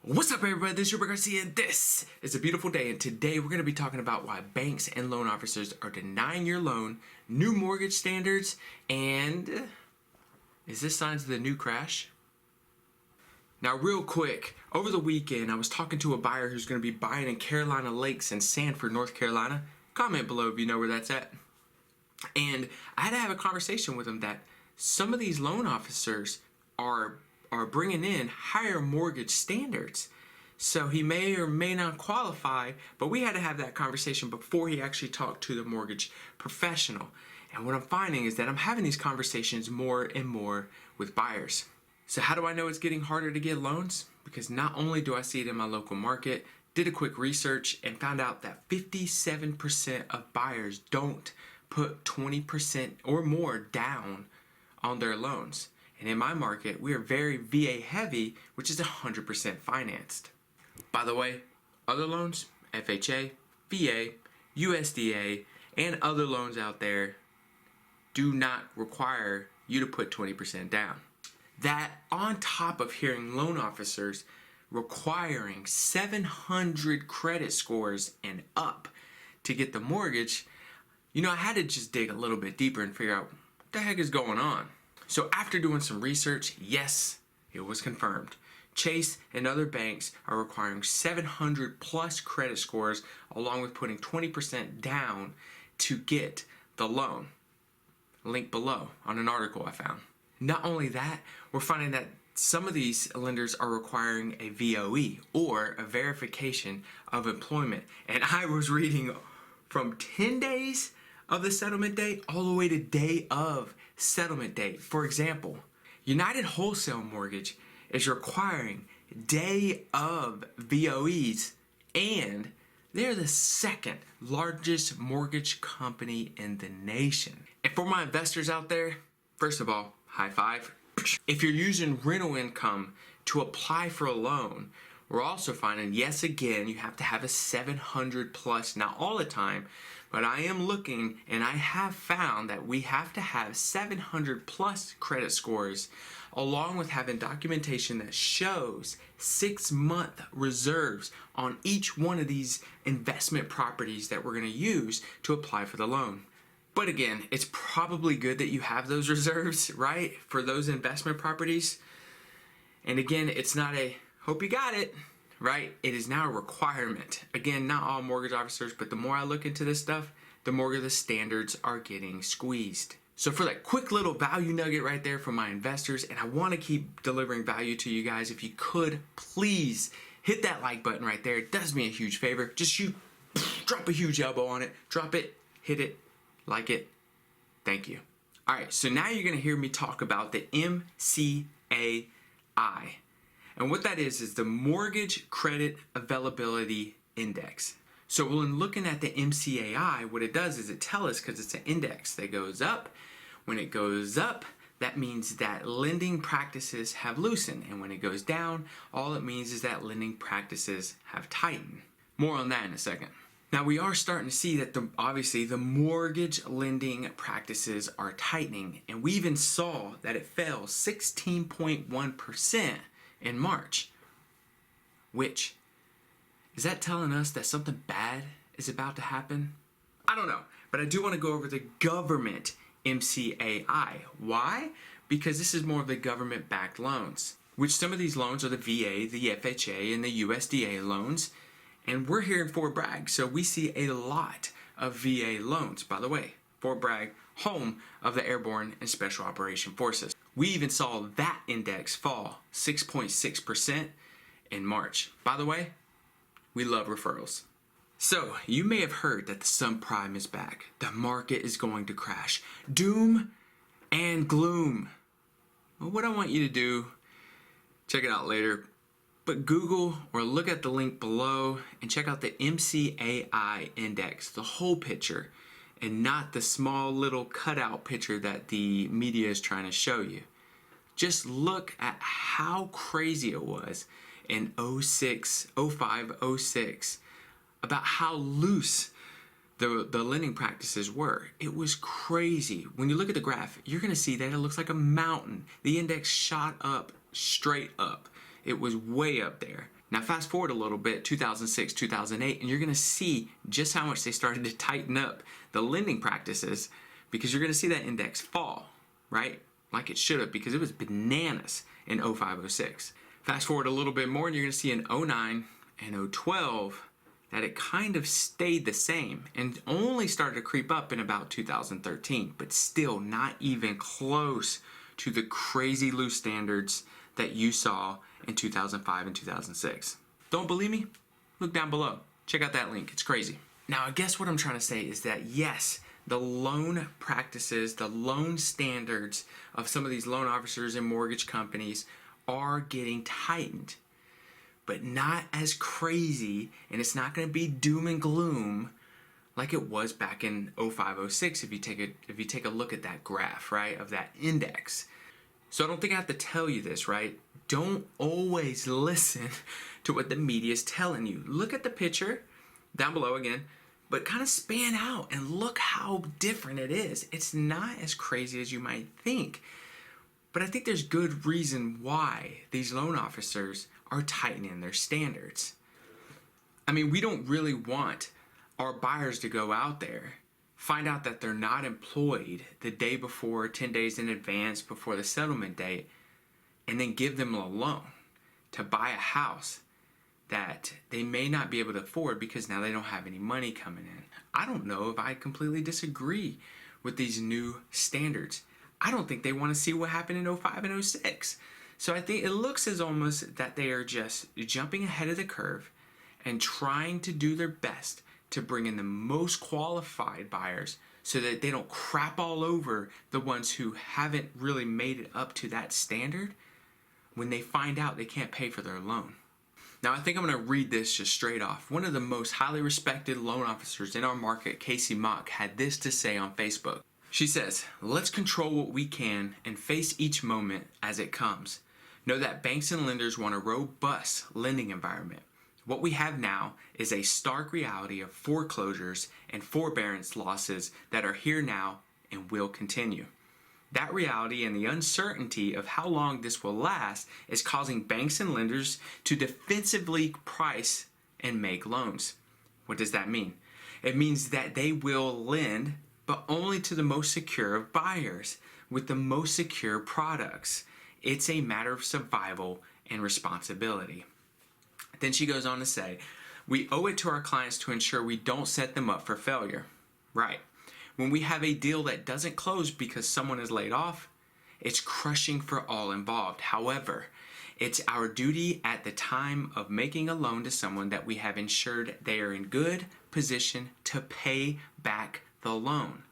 What's up, everybody? This is your Bragg, and this is a beautiful day, and today we're going to be talking about why banks and loan officers are denying your loan, new mortgage standards, and is this signs of the new crash? Now, real quick, over the weekend I was talking to a buyer who's going to be buying in Carolina Lakes in Sanford, North Carolina. Comment below if you know where that's at. And I had to have a conversation with him that some of these loan officers are bringing in higher mortgage standards. So he may or may not qualify, but we had to have that conversation before he actually talked to the mortgage professional. And what I'm finding is that I'm having these conversations more and more with buyers. So how do I know it's getting harder to get loans? Because not only do I see it in my local market, did a quick research and found out that 57% of buyers don't put 20% or more down on their loans. And in my market, we are very VA heavy, which is 100% financed. By the way, other loans, FHA, VA, USDA, and other loans out there do not require you to put 20% down. That on top of hearing loan officers requiring 700 credit scores and up to get the mortgage, I had to just dig a little bit deeper and figure out what the heck is going on. So after doing some research, yes, it was confirmed. Chase and other banks are requiring 700 plus credit scores along with putting 20% down to get the loan. Link below on an article I found. Not only that, we're finding that some of these lenders are requiring a VOE or a verification of employment. And I was reading from 10 days of the settlement date all the way to day of settlement date. For example, United Wholesale Mortgage is requiring day of VOEs, and they're the second largest mortgage company in the nation. And for my investors out there, first of all, high five. If you're using rental income to apply for a loan, we're also finding, yes, again, you have to have a 700 plus, not all the time, but I am looking and I have found that we have to have 700 plus credit scores along with having documentation that shows 6-month reserves on each one of these investment properties that we're going to use to apply for the loan. But again, it's probably good that you have those reserves, right, for those investment properties. And again, it's not a hope you got it, right? It is now a requirement. Again, not all mortgage officers, but the more I look into this stuff, the more the standards are getting squeezed. So for that quick little value nugget right there for my investors, and I want to keep delivering value to you guys, if you could, please hit that like button right there. It does me a huge favor. Just drop a huge elbow on it, drop it, hit it, like it. Thank you. All right, so now you're going to hear me talk about the MCAI. And what that is the Mortgage Credit Availability Index. So when looking at the MCAI, what it does is it tells us, because it's an index that goes up. When it goes up, that means that lending practices have loosened. And when it goes down, all it means is that lending practices have tightened. More on that in a second. Now we are starting to see that obviously the mortgage lending practices are tightening. And we even saw that it fell 16.1% in March, which, is that telling us that something bad is about to happen? I don't know, but I do want to go over the government MCAI. Why? Because this is more of the government-backed loans, which some of these loans are the VA, the FHA, and the USDA loans, and we're here in Fort Bragg, so we see a lot of VA loans. By the way, Fort Bragg, home of the Airborne and Special Operation Forces. We even saw that index fall 6.6% in March. By the way, we love referrals. So, you may have heard that the subprime is back. The market is going to crash. Doom and gloom. Well, what I want you to do, check it out later, but Google or look at the link below and check out the MCAI index, the whole picture, and not the small little cutout picture that the media is trying to show you. Just look at how crazy it was in 06, 05, 06, about how loose the lending practices were. It was crazy. When you look at the graph, you're going to see that it looks like a mountain. The index shot up, straight up. It was way up there. Now fast forward a little bit, 2006, 2008, and you're going to see just how much they started to tighten up the lending practices, because you're going to see that index fall, right? Like it should have, because it was bananas in 05, 06. Fast forward a little bit more, and you're going to see in 09 and 012 that it kind of stayed the same and only started to creep up in about 2013, but still not even close to the crazy loose standards that you saw in 2005 and 2006. Don't believe me? Look down below. Check out that link. It's crazy. Now, I guess what I'm trying to say is that yes, the loan practices, the loan standards of some of these loan officers and mortgage companies are getting tightened, but not as crazy, and it's not going to be doom and gloom like it was back in 05, 06 if you take a look at that graph, right, of that index. So I don't think I have to tell you this, right? Don't always listen to what the media is telling you. Look at the picture down below again, but kind of span out and look how different it is. It's not as crazy as you might think. But I think there's good reason why these loan officers are tightening their standards. I mean, we don't really want our buyers to go out there, find out that they're not employed the day before, 10 days in advance before the settlement date, and then give them a loan to buy a house that they may not be able to afford because now they don't have any money coming in. I don't know if I completely disagree with these new standards. I don't think they want to see what happened in 05 and 06. So I think it looks as almost that they are just jumping ahead of the curve and trying to do their best to bring in the most qualified buyers so that they don't crap all over the ones who haven't really made it up to that standard when they find out they can't pay for their loan. Now, I think I'm going to read this just straight off. One of the most highly respected loan officers in our market, Casey Mock, had this to say on Facebook. She says, "Let's control what we can and face each moment as it comes. Know that banks and lenders want a robust lending environment. What we have now is a stark reality of foreclosures and forbearance losses that are here now and will continue. That reality and the uncertainty of how long this will last is causing banks and lenders to defensively price and make loans." What does that mean? It means that they will lend, but only to the most secure of buyers with the most secure products. It's a matter of survival and responsibility. Then she goes on to say, "We owe it to our clients to ensure we don't set them up for failure." Right. When we have a deal that doesn't close because someone is laid off, it's crushing for all involved. However, it's our duty at the time of making a loan to someone that we have ensured they are in good position to pay back the loan.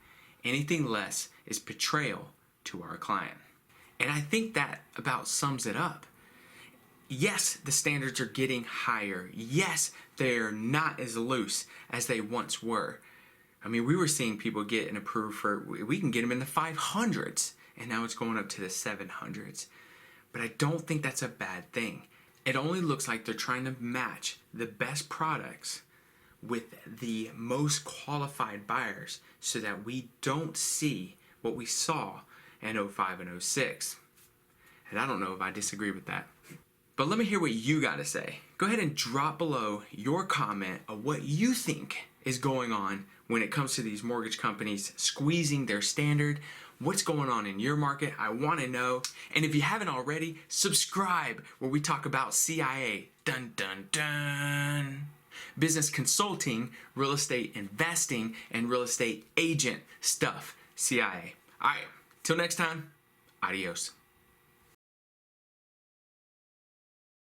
Anything less is betrayal to our client. And I think that about sums it up. Yes, the standards are getting higher. Yes, they're not as loose as they once were. I mean, we were seeing people getting approved for, we can get them in the 500s, and now it's going up to the 700s. But I don't think that's a bad thing. It only looks like they're trying to match the best products with the most qualified buyers so that we don't see what we saw in 05 and 06. And I don't know if I disagree with that. But let me hear what you got to say. Go ahead and drop below your comment of what you think is going on when it comes to these mortgage companies squeezing their standard. What's going on in your market? I want to know. And if you haven't already, subscribe where we talk about CIA, dun dun dun, business consulting, real estate investing, and real estate agent stuff, CIA. All right, till next time, adios.